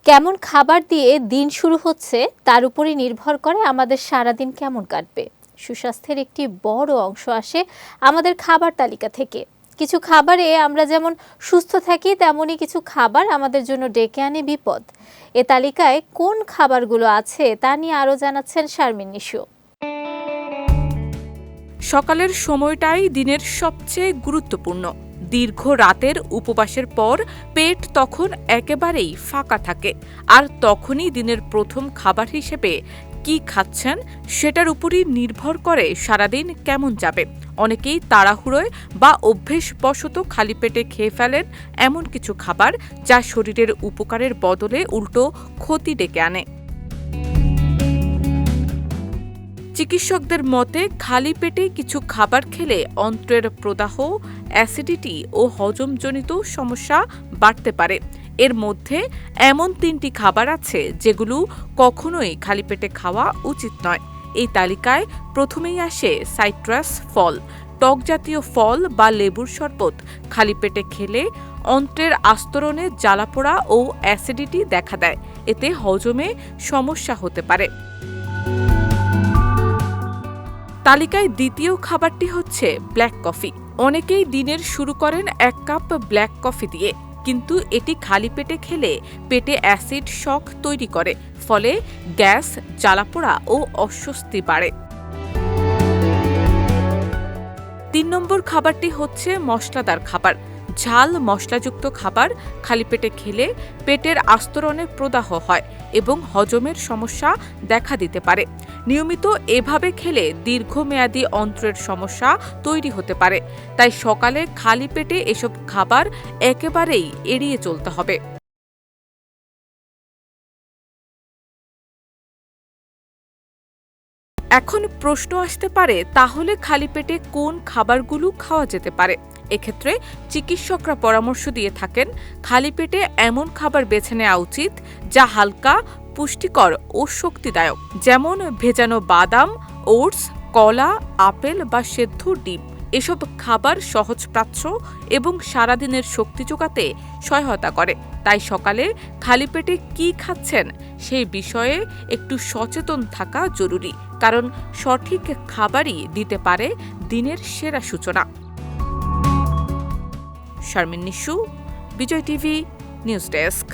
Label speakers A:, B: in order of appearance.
A: কেমন খাবার দিয়ে দিন শুরু হচ্ছে তার উপরই নির্ভর করে আমাদের সারাদিন কেমন কাটবে। সুস্বাস্থ্যের একটি বড় অংশ আসে আমাদের খাবার তালিকা থেকে। কিছু খাবারে আমরা যেমন সুস্থ থাকি, তেমনই কিছু খাবার আমাদের জন্য ডেকে আনে বিপদ। এ তালিকায় কোন খাবারগুলো আছে তা নিয়ে আরও জানাচ্ছেন শারমিন নিশু।
B: সকালের সময়টাই দিনের সবচেয়ে গুরুত্বপূর্ণ। দীর্ঘ রাতের উপবাসের পর পেট তখন একেবারেই ফাঁকা থাকে, আর তখনই দিনের প্রথম খাবার হিসেবে কি খাচ্ছেন সেটার উপরই নির্ভর করে সারাদিন কেমন যাবে। অনেকেই তাড়াহুড়োয় বা অভ্যেসবশত খালি পেটে খেয়ে ফেলেন এমন কিছু খাবার যা শরীরের উপকারের বদলে উল্টো ক্ষতি ডেকে আনে। চিকিৎসকদের মতে খালি পেটে কিছু খাবার খেলে অন্ত্রের প্রদাহ, অ্যাসিডিটি ও হজমজনিত সমস্যা বাড়তে পারে। এর মধ্যে এমন 3টি খাবার আছে যেগুলো কখনোই খালি পেটে খাওয়া উচিত নয়। এই তালিকায় প্রথমেই আসে সাইট্রাস ফল। টক জাতীয় ফল বা লেবুর শরবত খালি পেটে খেলে অন্ত্রের আস্তরণে জ্বালাপোড়া ও অ্যাসিডিটি দেখা দেয়। এতে হজমে সমস্যা হতে পারে। তালিকায় দ্বিতীয় খাবারটি হচ্ছে ব্ল্যাক কফি। অনেকেই দিনের শুরু করেন 1 কাপ ব্ল্যাক কফি দিয়ে, কিন্তু এটি খালি পেটে খেলে পেটে অ্যাসিড শক তৈরি করে, ফলে গ্যাস, জ্বালাপোড়া ও অস্বস্তি বাড়ে। 3 নম্বর খাবারটি হচ্ছে মশলাদার খাবার। ঝাল মশলাযুক্ত খাবার খালি পেটে খেলে পেটের আস্তরণে প্রদাহ হয় এবং হজমের সমস্যা দেখা দিতে পারে। নিয়মিত এভাবে খেলে দীর্ঘমেয়াদী অন্ত্রের সমস্যা তৈরি হতে পারে। তাই সকালে খালি পেটে এসব খাবার একেবারেই এড়িয়ে চলতে হবে। এখন প্রশ্ন আসতে পারে, তাহলে খালি পেটে কোন খাবারগুলো খাওয়া যেতে পারে? এক্ষেত্রে চিকিৎসকরা পরামর্শ দিয়ে থাকেন খালি পেটে এমন খাবার বেছে নেওয়া উচিত যা হালকা, পুষ্টিকর ও শক্তিদায়ক, যেমন ভেজানো বাদাম, ওটস, কলা, আপেল বা সেদ্ধ ডিম। এসব খাবার সহজপাচ্য এবং সারাদিনের শক্তি যোগাতে সহায়তা করে। তাই সকালে খালি পেটে কি খাচ্ছেন সেই বিষয়ে একটু সচেতন থাকা জরুরি, কারণ সঠিক খাবারই দিতে পারে দিনের সেরা সূচনা। শারমিন নিশু, বিজয় টিভি, নিউজ ডেস্ক।